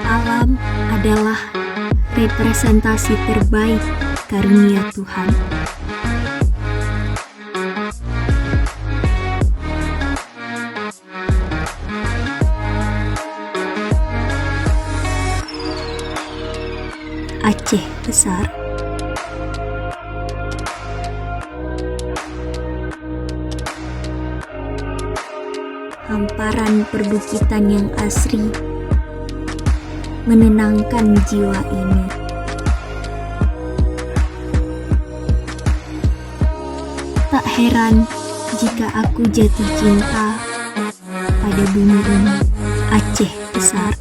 alam adalah representasi terbaik karunia Tuhan. Aceh besar. Hamparan perbukitan yang asri menenangkan jiwa ini. Tak heran jika aku jatuh cinta pada bumi ini, Aceh besar.